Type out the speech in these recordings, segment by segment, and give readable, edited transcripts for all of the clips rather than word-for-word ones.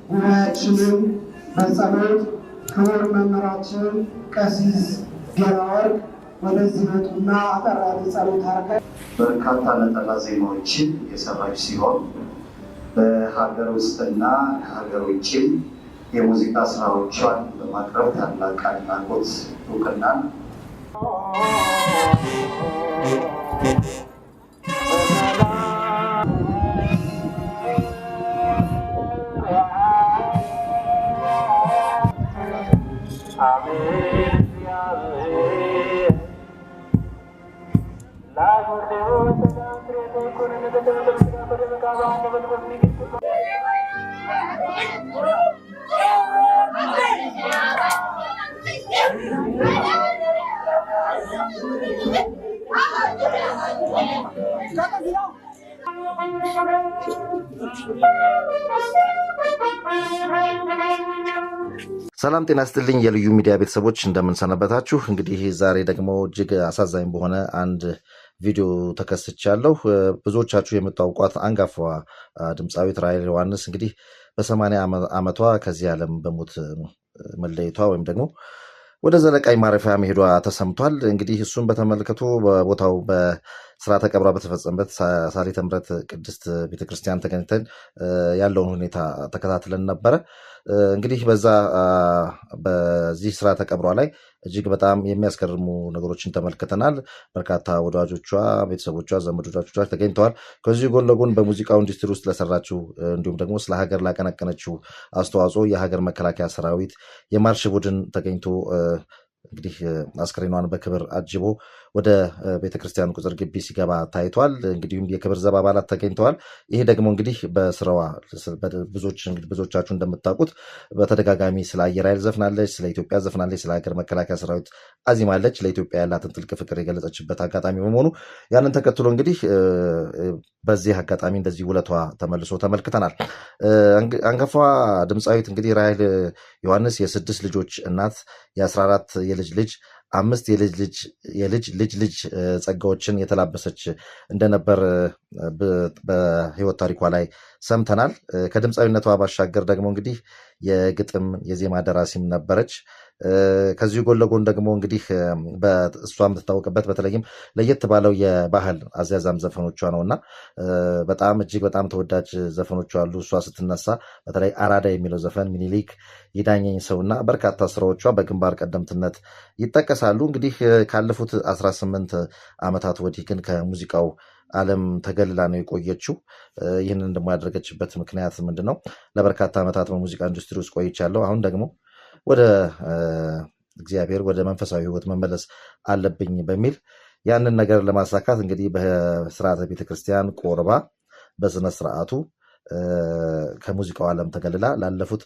ሁላችንም በጸሎት ክቡር መምህራችን ቀሲስ ጌራወርቅ ወደዚህ መጡና አጠር ያለ ጸሎት አድርገን በርካታ ነጠላ ዜማዎችን የሰራች ሲሆን በሀገር ውስጥና ከሀገር ውጭም የሙዚቃ ስራዎቿን በማቅረብ ታላቅ አድናቆት እውቅናን ሰላም ጤና ይስጥልኝ የልዩ ሚዲያ ቤተሰቦች እንደምንሰነበታችሁ። እንግዲህ ዛሬ ደግሞ እጅግ አሳዛኝ በሆነ አንድ ቪዲዮ ተከስቻለሁ። ብዙዎቻችሁ የምታውቋት አንጋፋ ድምፃዊት ራሔል ዮሐንስ እንግዲህ በ80 ዓመቷ ከዚህ ዓለም በሞት መለየቷ ወይም ደግሞ ወደ ዘለቃይ ማረፊያ መሄዷ ተሰምቷል። እንግዲህ እሱን በተመልክቶ በቦታው በስርዓተ ቀብሯ በተፈጸመበት ሳሊተ ምሕረት ቅድስት ቤተክርስቲያን ተገኝተን ያለውን ሁኔታ ተከታትለን ነበረ። እንግዲህ በዚህ ስርዓተ ቀብሯ ላይ እጅግ በጣም የሚያስገርሙ ነገሮችን ተመልክተናል። በርካታ ወዳጆቿ፣ ቤተሰቦቿ፣ ዘመዶቿ ተገኝተዋል። ከዚህ ጎን ለጎን በሙዚቃው ኢንዱስትሪ ውስጥ ለሰራችው እንዲሁም ደግሞ ስለ ሀገር ላቀነቀነችው አስተዋጽኦ የሀገር መከላከያ ሰራዊት የማርሽ ቡድን ተገኝቶ እንግዲህ አስክሬኗን በክብር አጅቦ ወደ ቤተክርስቲያኑ ቅጽር ግቢ ሲገባ ታይቷል። እንግዲሁም የክብር ዘብ አባላት ተገኝተዋል። ይሄ ደግሞ እንግዲህ በስራዋ ብዙዎቻችሁ እንደምታውቁት በተደጋጋሚ ስለ አየር ኃይል ዘፍናለች፣ ስለ ኢትዮጵያ ዘፍናለች፣ ስለ ሀገር መከላከያ ሰራዊት አዚማለች። ለኢትዮጵያ ያላትን ጥልቅ ፍቅር የገለጸችበት አጋጣሚ በመሆኑ ያንን ተከትሎ እንግዲህ በዚህ አጋጣሚ እንደዚህ ውለቷ ተመልሶ ተመልክተናል። አንጋፋ ድምፃዊት እንግዲህ ራሔል ዮሐንስ የ6 ልጆች እናት፣ የ14 የልጅ ልጅ፣ 5 የልጅ ልጅ ጸጋዎችን የተላበሰች እንደነበር በህይወት ታሪኳ ላይ ሰምተናል። ከድምፃዊነቷ ባሻገር ደግሞ እንግዲህ የግጥም የዜማ ደራሲም ነበረች። ከዚሁ ጎን ለጎን ደግሞ እንግዲህ እሷ የምትታወቅበት በተለይም ለየት ባለው የባህል አዘያዛም ዘፈኖቿ ነው እና እጅግ በጣም ተወዳጅ ዘፈኖቿ አሉ። እሷ ስትነሳ በተለይ አራዳ የሚለው ዘፈን፣ ሚኒሊክ፣ ይዳኘኝ ሰው እና በርካታ ስራዎቿ በግንባር ቀደምትነት ይጠቀሳሉ። እንግዲህ ካለፉት 18 ዓመታት ወዲህ ግን ከሙዚቃው ዓለም ተገልላ ነው የቆየችው። ይህንን ደግሞ ያደረገችበት ምክንያት ምንድን ነው? ለበርካታ ዓመታት በሙዚቃ ኢንዱስትሪ ውስጥ ቆይቻለሁ፣ አሁን ደግሞ ወደ እግዚአብሔር ወደ መንፈሳዊ ህይወት መመለስ አለብኝ በሚል ያንን ነገር ለማሳካት እንግዲህ በስርዓተ ቤተክርስቲያን ቆርባ በስነ ስርዓቱ ከሙዚቃው ዓለም ተገልላ ላለፉት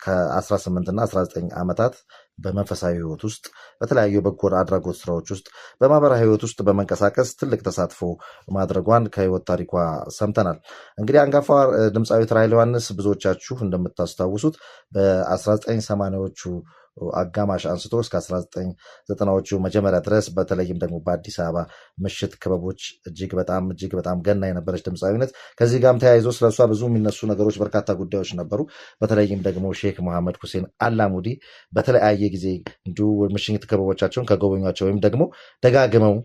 ከ18 እና 19 ዓመታት በመንፈሳዊ ህይወት ውስጥ በተለያዩ በጎ አድራጎት ስራዎች ውስጥ በማህበራዊ ህይወት ውስጥ በመንቀሳቀስ ትልቅ ተሳትፎ ማድረጓን ከህይወት ታሪኳ ሰምተናል። እንግዲህ አንጋፋ ድምፃዊት ራሔል ዮሐንስ ብዙዎቻችሁ እንደምታስታውሱት በ1980ዎቹ አጋማሽ አንስቶ እስከ 1990ዎቹ መጀመሪያ ድረስ በተለይም ደግሞ በአዲስ አበባ ምሽት ክበቦች እጅግ በጣም ገና የነበረች ድምፃዊነት። ከዚህ ጋርም ተያይዞ ስለሷ ብዙ የሚነሱ ነገሮች፣ በርካታ ጉዳዮች ነበሩ። በተለይም ደግሞ ሼክ መሐመድ ሁሴን አላሙዲ በተለያየ ጊዜ እንዲሁ ምሽት ክበቦቻቸውን ከጎበኟቸው ወይም ደግሞ ደጋግመው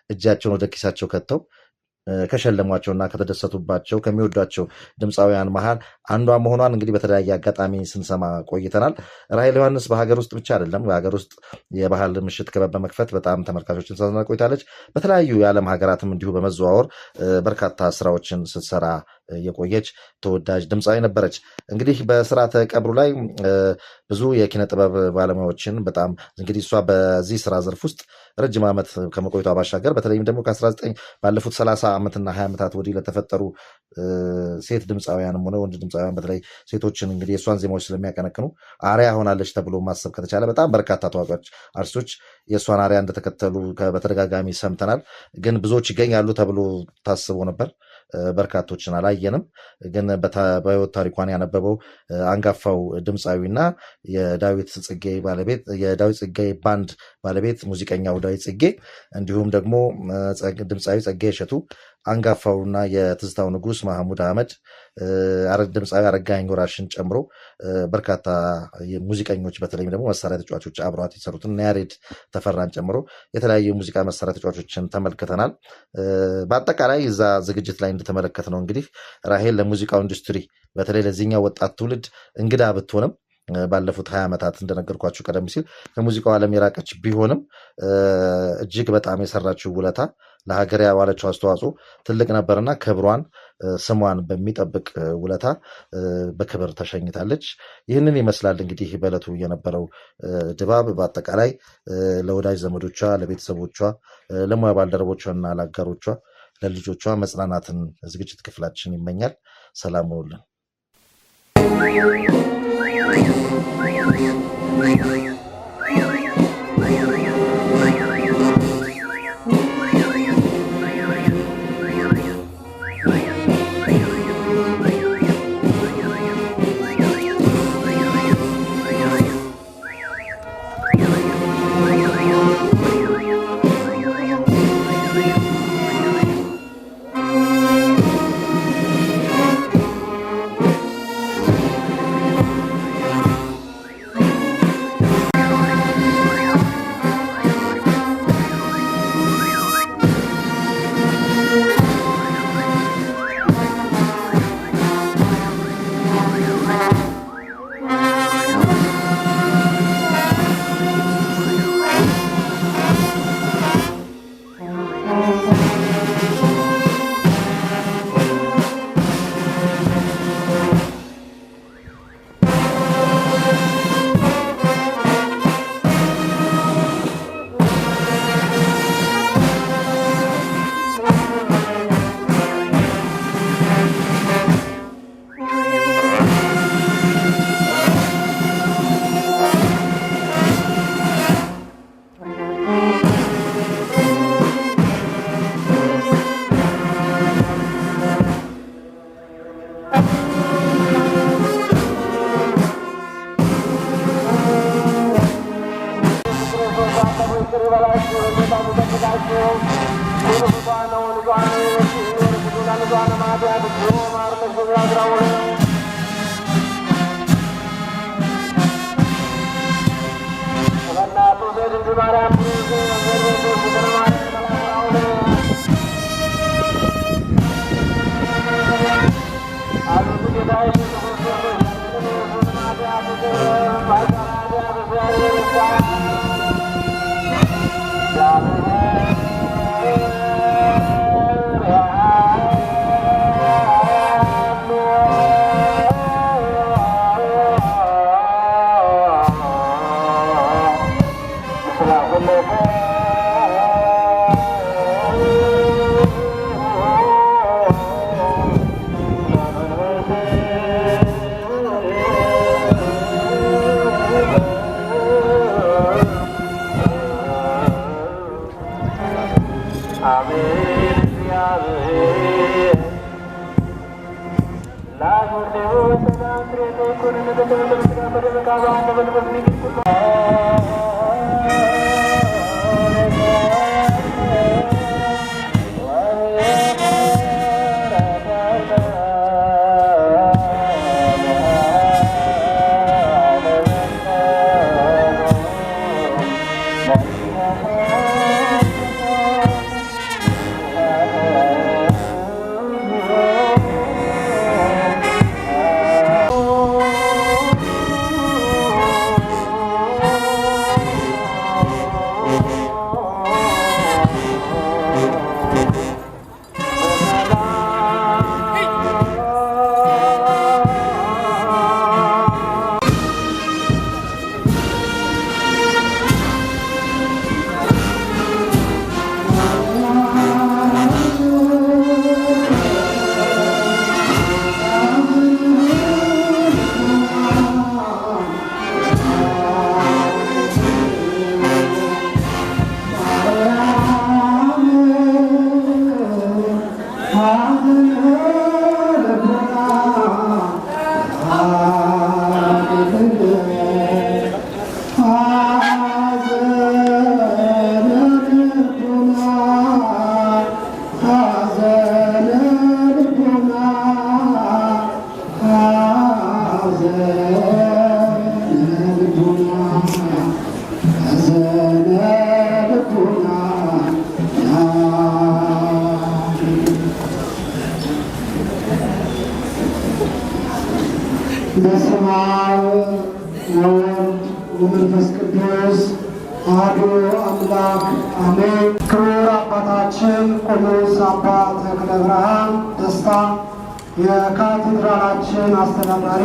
እጃቸውን ወደ ኪሳቸው ከተው ከሸለሟቸውና ከተደሰቱባቸው ከሚወዷቸው ድምፃውያን መሃል አንዷ መሆኗን እንግዲህ በተለያየ አጋጣሚ ስንሰማ ቆይተናል። ራሔል ዮሐንስ በሀገር ውስጥ ብቻ አይደለም፣ በሀገር ውስጥ የባህል ምሽት ክበብ በመክፈት በጣም ተመልካቾችን ሳዝና ቆይታለች። በተለያዩ የዓለም ሀገራትም እንዲሁ በመዘዋወር በርካታ ስራዎችን ስትሰራ የቆየች ተወዳጅ ድምፃዊ ነበረች። እንግዲህ በስርዓተ ቀብሩ ላይ ብዙ የኪነ ጥበብ ባለሙያዎችን በጣም እንግዲህ እሷ በዚህ ስራ ዘርፍ ውስጥ ረጅም ዓመት ከመቆይቷ ባሻገር በተለይም ደግሞ ባለፉት 30 ዓመትና 20 ዓመታት ወዲህ ለተፈጠሩ ሴት ድምፃውያንም ሆነ ወንድ ድምፃውያን በተለይ ሴቶችን እንግዲህ የእሷን ዜማዎች ስለሚያቀነቅኑ አርያ ሆናለች ተብሎ ማሰብ ከተቻለ በጣም በርካታ ታዋቂዎች አርቲስቶች የእሷን አርያ እንደተከተሉ በተደጋጋሚ ሰምተናል። ግን ብዙዎች ይገኛሉ ተብሎ ታስቦ ነበር። በርካቶችን አላየንም። ግን በህይወት ታሪኳን ያነበበው አንጋፋው ድምፃዊና የዳዊት ጽጌ ባንድ ባለቤት ሙዚቀኛው ዳዊት ጽጌ እንዲሁም ደግሞ ድምፃዊ ጸጋዬ እሸቱ፣ አንጋፋውና የትዝታው ንጉስ ማህሙድ አህመድ፣ ድምፃዊ አረጋኸኝ ወራሽን ጨምሮ በርካታ ሙዚቀኞች በተለይም ደግሞ መሳሪያ ተጫዋቾች አብረዋት የሰሩትን ያሬድ ተፈራን ጨምሮ የተለያዩ የሙዚቃ መሳሪያ ተጫዋቾችን ተመልክተናል። በአጠቃላይ እዛ ዝግጅት ላይ እንደተመለከት ነው እንግዲህ ራሄል ለሙዚቃው ኢንዱስትሪ በተለይ ለዚህኛው ወጣት ትውልድ እንግዳ ብትሆንም ባለፉት 20 ዓመታት እንደነገርኳችሁ ቀደም ሲል ከሙዚቃው ዓለም የራቀች ቢሆንም እጅግ በጣም የሰራችው ውለታ ለሀገር ያዋለችው አስተዋጽኦ ትልቅ ነበርና ክብሯን ስሟን በሚጠብቅ ውለታ በክብር ተሸኝታለች። ይህንን ይመስላል እንግዲህ በዕለቱ የነበረው ድባብ። በአጠቃላይ ለወዳጅ ዘመዶቿ፣ ለቤተሰቦቿ፣ ለሙያ ባልደረቦቿና ለአጋሮቿ፣ ለልጆቿ መጽናናትን ዝግጅት ክፍላችን ይመኛል። ሰላም ሁኑልን። አብ ወወልድ ወመንፈስ ቅዱስ አሐዱ አምላክ አሜን። ክቡር አባታችን ቆሞስ አባ ተክለ ብርሃን ደስታ የካቴድራላችን አስተዳዳሪ፣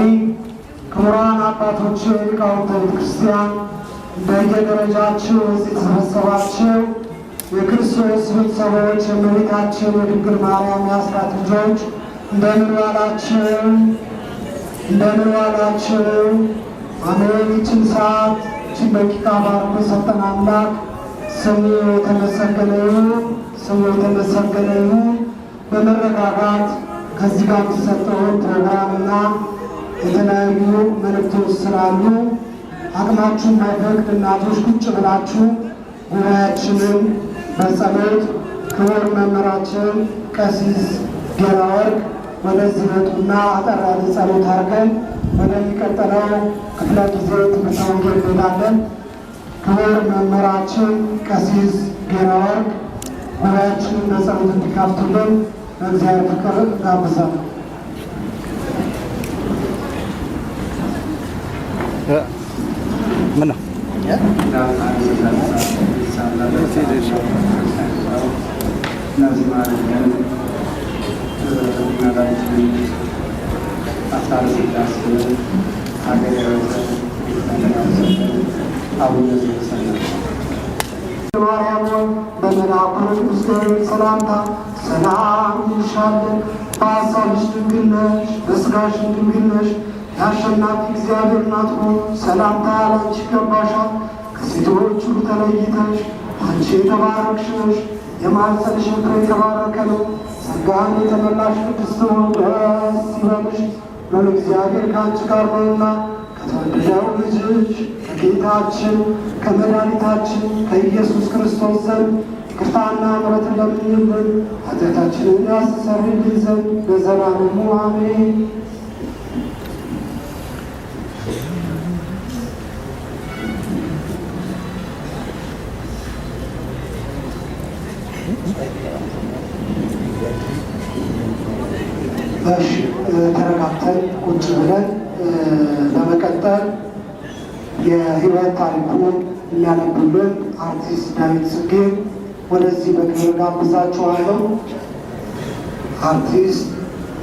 ክቡራን አባቶች ሊቃውንተ ቤተክርስቲያን፣ በየደረጃችሁ እዚህ የተሰበሰባችሁ የክርስቶስ ቤተሰቦች፣ የእመቤታችን የድንግል ማርያም የአስራት ልጆች እንደምን ዋላችሁ? እንደምን ዋላችሁ? አሜን። ይችን ሰዓት ይችን ደቂቃ ባርኮ የሰጠን አምላክ ስሙ የተመሰገነ ይሁን፣ ስሙ የተመሰገነ ይሁን። በመረጋጋት ከዚህ ጋር የሚሰጠውን ፕሮግራምና የተለያዩ መልእክቶች ስላሉ አቅማችሁ የማይፈቅድ እናቶች ቁጭ ብላችሁ ጉባኤያችንን በጸሎት ክቡር መምህራችን ቀሲስ ጌራ ወርቅ ወደዚህ መጡና አጠር ያለ ጸሎት አድርገን ወደሚቀጥለው ክፍለ ጊዜ ትምህርተ ወንጌል እንሄዳለን። ክቡር መምህራችን ቀሲስ ጌራ ወርቅ ጉባኤያችንን በጸሎት እንዲከፍቱልን በእግዚአብሔር ፍቅር ጋብዛለሁ። ምን ነው ማርያም በመልአኩ ቅዱስ ገብርኤል ሰላምታ ሰላም እንልሻለን። በሐሳብሽ ድንግል ነሽ፣ በሥጋሽም ድንግል ነሽ። የአሸናፊ እግዚአብሔር እናት ሆይ ሰላምታ ላንቺ ይገባሻል። ከሴቶች ሁሉ ተለይተሽ አንቺ የተባረክሽ ነሽ፣ የማኅፀንሽ ፍሬ የተባረከ ነው። ጸጋን የተመላሽ ቅድስት ሆይ ደስ ይበልሽ፣ ሎል እግዚአብሔር ከአንቺ ጋር ነውና ከተወደደው ልጅሽ ከጌታችን ከመድኃኒታችን ከኢየሱስ ክርስቶስ ዘንድ ይቅርታና ምሕረት ለምኝልን ኃጢአታችንን ያስተሰርይልን ዘንድ ለዘላለሙ አሜን። ተረጋግተን ቁጭ ብለን በመቀጠል የሕይወት ታሪኩን የሚያነቡልን አርቲስት ዳዊት ጽጌ ወደዚህ በክብር ጋብዛችኋለሁ። አርቲስት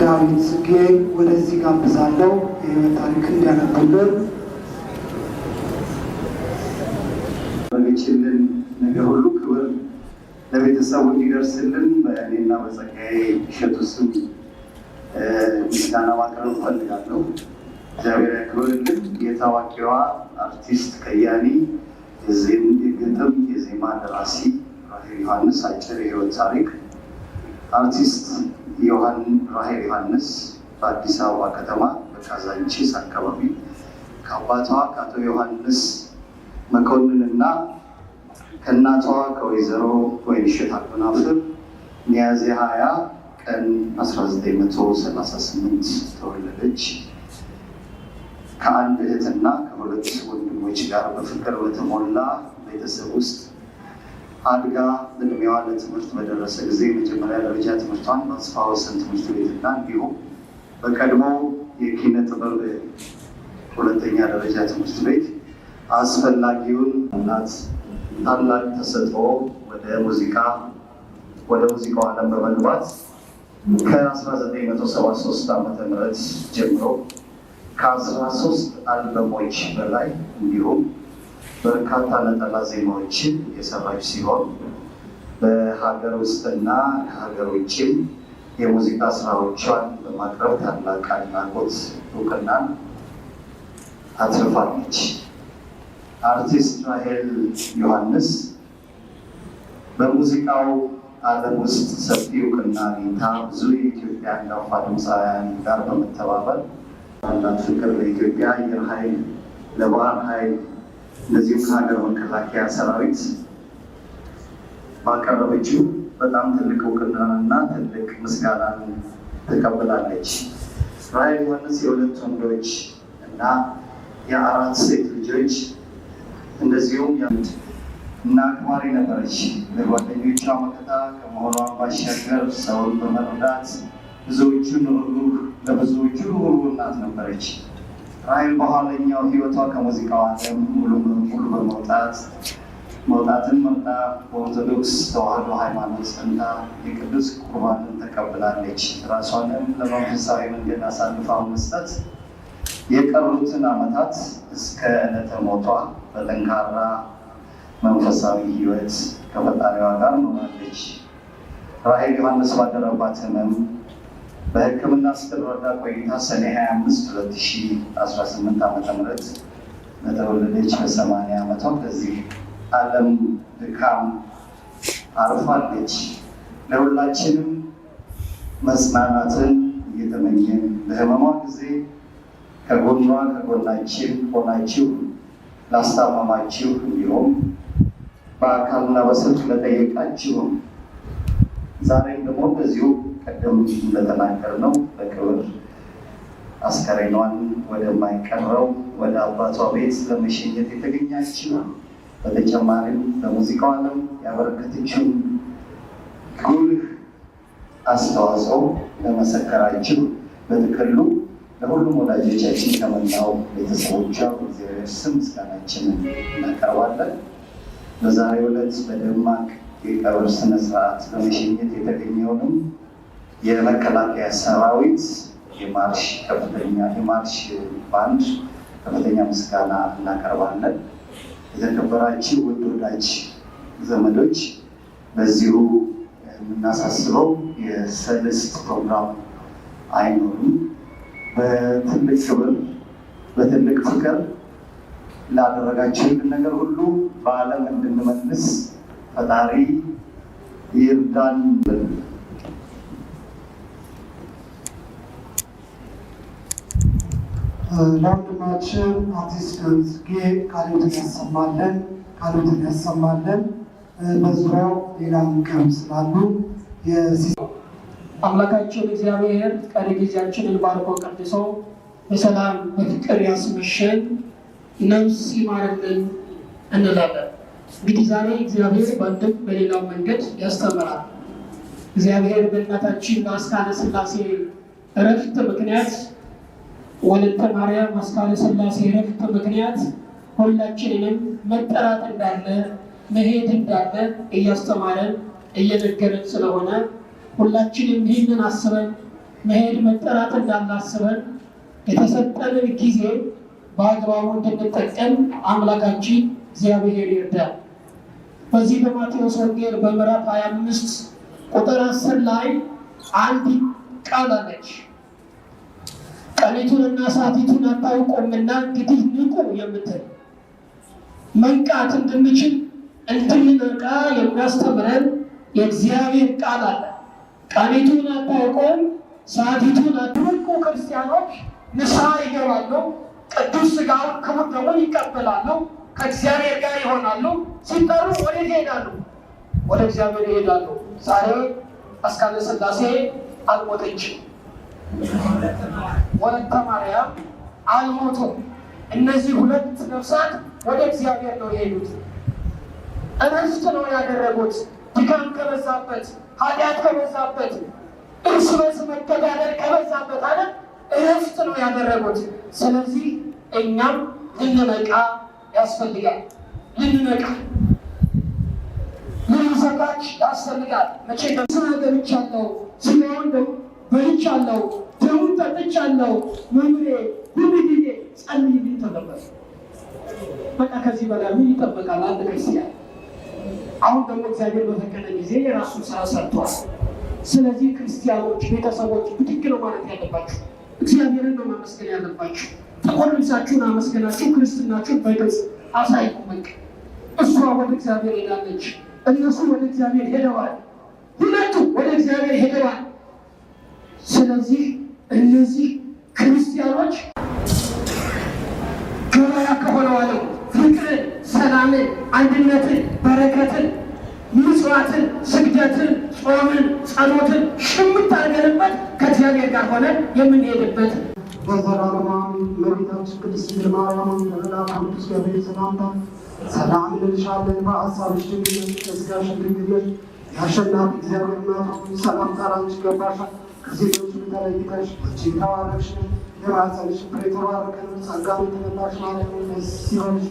ዳዊት ጽጌ ወደዚህ ጋብዛለሁ የሕይወት ታሪክ እንዲያነቡልን። በሚችልን ነገር ሁሉ ክብር ለቤተሰቡ እንዲደርስልን በእኔና በጸጋዬ እሸቱ ስም ምስጋና ማቅረብ እፈልጋለሁ። እግዚአብሔር ያክብርልን። የታዋቂዋ አርቲስት ከያኒ የግጥም የዜማ ደራሲ ራሄል ዮሐንስ አጭር የሕይወት ታሪክ። አርቲስት ራሄል ዮሐንስ በአዲስ አበባ ከተማ በካዛንቺስ አካባቢ ከአባቷ ከአቶ ዮሐንስ መኮንንና ከእናቷ ከወይዘሮ ወይንሸት አጎናፍር ሚያዝያ 20 ቀን 1938 ተወለደች። ከአንድ እህትና ከሁለት ወንድሞች ጋር በፍቅር በተሞላ ቤተሰብ ውስጥ አድጋ እድሜዋ ለትምህርት በደረሰ ጊዜ የመጀመሪያ ደረጃ ትምህርቷን በአስፋ ወሰን ትምህርት ቤትና እንዲሁም በቀድሞ የኪነ ጥበብ ሁለተኛ ደረጃ ትምህርት ቤት አስፈላጊውን እናት ታላቅ ተሰጥኦ ወደ ሙዚቃው ዓለም በመግባት ከ1973 ዓ.ም ጀምሮ ከ13 አልበሞች በላይ እንዲሁም በርካታ ነጠላ ዜማዎችን የሰራች ሲሆን በሀገር ውስጥና ከሀገር ውጭም የሙዚቃ ስራዎቿን በማቅረብ ታላቅ አድናቆት እውቅናን አትርፋለች። አርቲስት ራሄል ዮሐንስ በሙዚቃው ዓለም ውስጥ ሰፊ እውቅና አግኝታ ብዙ የኢትዮጵያ አንጋፋ ድምፃውያን ጋር በመተባበር ያላት ፍቅር ለኢትዮጵያ አየር ኃይል፣ ለባህር ኃይል እንደዚሁም ከሀገር መከላከያ ሰራዊት ባቀረበችው በጣም ትልቅ እውቅናና ትልቅ ምስጋናን ተቀብላለች። ራሄል ዮሐንስ የሁለት ወንዶች እና የአራት ሴት ልጆች እንደዚሁም እና አክባሪ ነበረች። ለጓደኞቿ መከታ ከመሆኗ ባሻገር ሰውን በመርዳት ለብዙዎቹ ሩህሩህ እናት ነበረች። ራሔል በኋለኛው ሕይወቷ ከሙዚቃው ዓለም ሙሉ መውጣትን መርጣ በኦርቶዶክስ ተዋሕዶ ሃይማኖት ጸንታ የቅዱስ ቁርባንን ተቀብላለች። ራሷንም ለመንፈሳዊ መንገድ አሳልፋ መስጠት የቀሩትን ዓመታት እስከ ዕለተ ሞቷ በጠንካራ መንፈሳዊ ሕይወት ከፈጣሪዋ ጋር ኖራለች። ራሔል ዮሐንስ ባደረባት ሕመም በሕክምና ስትረዳ ቆይታ ሰኔ 25 2018 ዓ.ም በተወለደች በ80 ዓመቷ ከዚህ ዓለም ድካም አርፋለች። ለሁላችንም መጽናናትን እየተመኘን በሕመሟ ጊዜ ከጎናችን ሆናችሁ ላስታመማችሁ፣ እንዲሁም በአካልና በስልክ ለጠየቃችሁም ዛሬም ደግሞ በዚሁ ቀደም እንደተናገርነው በክብር አስከሬኗን ወደማይቀረው ወደ አባቷ ቤት ለመሸኘት የተገኛችው፣ በተጨማሪም በሙዚቃው ዓለም ያበረከተችውን ጉልህ አስተዋጽኦ ለመሰከራችሁ በጥቅሉ ለሁሉም ወዳጆቻችን ከመላው ቤተሰቦቿ በእግዚአብሔር ስም ምስጋናችንን እናቀርባለን። በዛሬው ዕለት በደማቅ የቀብር ስነስርዓት በመሸኘት የተገኘውንም የመከላከያ ሰራዊት የማርሽ ባንድ ከፍተኛ ምስጋና እናቀርባለን። የተከበራችሁ ውድ ወዳጅ ዘመዶች፣ በዚሁ የምናሳስበው የሰልስት ፕሮግራም አይኖርም። በትልቅ ክብር በትልቅ ፍቅር ላደረጋችሁልን ነገር ሁሉ በዓለም እንድንመልስ ፈጣሪ ይርዳን። ለወንድማችን አርቲስት ዳዊት ጽጌ ቃልዎትን ያሰማልን። በዙሪያው ሌላም ቀም ስላሉ አምላካችን እግዚአብሔር ቀሪ ጊዜያችንን ባርኮ ቀድሶ በሰላም በፍቅር ያስመሸን፣ ነፍስ ይማርልን እንላለን። እንግዲህ ዛሬ እግዚአብሔር በአንድም በሌላው መንገድ ያስተምራል። እግዚአብሔር በእናታችን በአስካለ ሥላሴ እረፍት ምክንያት ወለተ ማርያም አስካለ ሥላሴ እረፍት ምክንያት ሁላችንንም መጠራት እንዳለ መሄድ እንዳለ እያስተማረን እየነገረን ስለሆነ ሁላችንም ይህንን አስበን መሄድ መጠራት እንዳናስበን የተሰጠንን ጊዜ በአግባቡ እንድንጠቀም አምላካችን እግዚአብሔር ይርዳል። በዚህ በማቴዎስ ወንጌል በምዕራፍ 25 ቁጥር 10 ላይ አንዲት ቃል አለች። ቀኒቱንና ሰዓቲቱን አታውቁምና እንግዲህ ንቁ የምትል መንቃት እንድንችል እንድንነቃ የሚያስተምረን የእግዚአብሔር ቃል አለ። ቀኒቱን አታውቁም፣ ሰዓቲቱን አትንቁ። ክርስቲያኖች ንስሐ ይገባሉ፣ ቅዱስ ሥጋውን ክቡር ደሙን ይቀበላሉ፣ ከእግዚአብሔር ጋር ይሆናሉ። ሲጠሩ ወዴት ይሄዳሉ? ወደ እግዚአብሔር ይሄዳሉ። ዛሬ አስካለ ሥላሴ አልሞተችም፣ ወለተ ማርያም አልሞቱም። እነዚህ ሁለት ነፍሳት ወደ እግዚአብሔር ነው የሄዱት። እረፍት ነው ያደረጉት። ድካም ከበዛበት፣ ኃጢአት ከበዛበት፣ እርስ በርስ መገዳደል ከበዛበት አለ እረፍት ነው ያደረጉት። ስለዚህ እኛም ልንነቃ ያስፈልጋል። ልንዘጋጅ ያስፈልጋል። መቼ ስራ ገብቻለሁ፣ ስጋውን በልቻለሁ፣ ደሙን ጠጥቻለሁ፣ መምሬ ሁሉ ጊዜ ጸልይልኝ ተገባል። በቃ ከዚህ በላይ ምን ይጠበቃል አንድ ክርስቲያን? አሁን ደግሞ እግዚአብሔር በፈቀደ ጊዜ የራሱን ስራ ሰርቷል። ስለዚህ ክርስቲያኖች፣ ቤተሰቦች ብድግ ነው ማለት ያለባችሁ፣ እግዚአብሔርን ነው ማመስገን ያለባችሁ። ጥቁር ልብሳችሁን አመስገናችሁ ክርስትናችሁን በግልጽ አሳይቁ። በቃ እሷ ወደ እግዚአብሔር ሄዳለች፣ እነሱ ወደ እግዚአብሔር ሄደዋል፣ ሁለቱ ወደ እግዚአብሔር ሄደዋል። ስለዚህ እነዚህ ክርስቲያኖች ገበያ ከሆነው ዓለም ፍቅርን፣ ሰላምን፣ አንድነትን፣ በረከትን፣ ምጽዋትን፣ ስግደትን፣ ጾምን፣ ጸሎትን ሽምት አድርገንበት ከእግዚአብሔር ጋር ሆነን የምንሄድበት በዘላለማዊ እመቤታችን ቅድስት ድንግል ማርያም በመልአኩ ቅዱስ ገብርኤል ሰላምታ ሰላም እንልሻለን። በሐሳብሽ ድንግል ነሽ፣ በሥጋሽ ድንግል ነሽ። የአሸናፊ እግዚአብሔር እናት ሆይ ሰላምታ ላንቺ ይገባሻል። ከሴቶች ተለይተሽ አንቺ የተባረክሽ የማኅፀንሽ ፍሬ የተባረከ ነው። ጸጋን የተመላሽ ማርያም ደስ ይበልሽ፣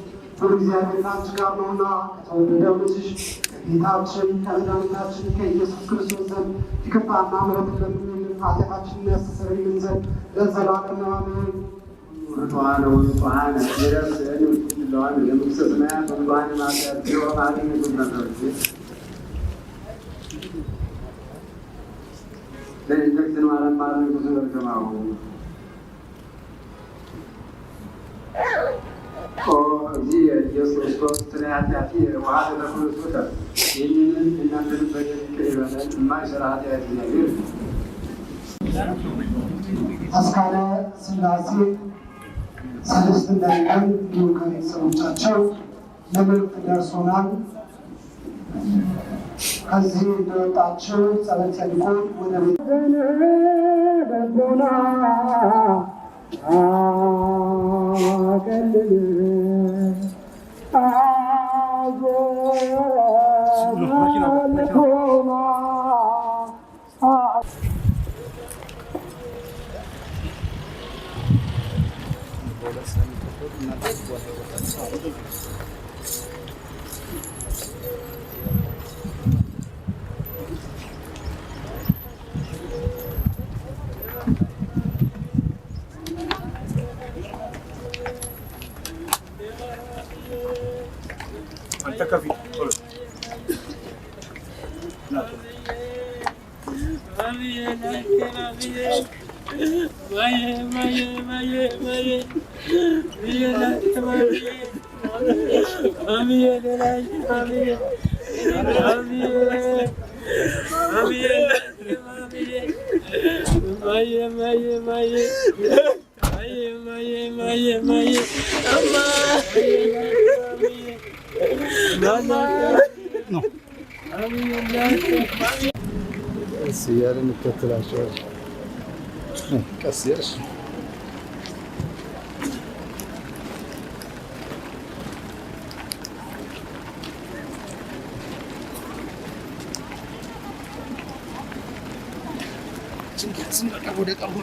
እግዚአብሔር ከአንቺ ጋር ነውና ከተወደደው ልጅሽ ከጌታችን ከመድኃኒታችን ከኢየሱስ ክርስቶስ ዘንድ ይቅርታና ምሕረትን ለምኝልን ኃጢአታችንን ያስተሰርይልን ዘንድ ለዘላለሙ አሜን። ወጥዋነ ወጥዋነ ይረስን ለዋን ለምንሰ ሰማያት ወጥዋነ ማሰር ሲሮማኒ ጉዳቶች ለእንደክትን ማለም ማለም ተሰለከማው እዚህ ኢየሱስ ክርስቶስ ስለ ኃጢአቴ ዋሃደ ለክርስቶስ ይህንን እናንተን በደል ይበላል የማይሰራ ኃጢአት ነገር አስካለ ሥላሴ ሰለስት እንዳይቀን እንዲሁ ከቤተሰቦቻቸው ለመልእክት ደርሶናል። ከዚህ እንደወጣችሁ ጸበል ጸድቆ ወደ ቤት እያልን እንከተላቸዋለን። ቀስ ያልሽ ወደ ቀርቡ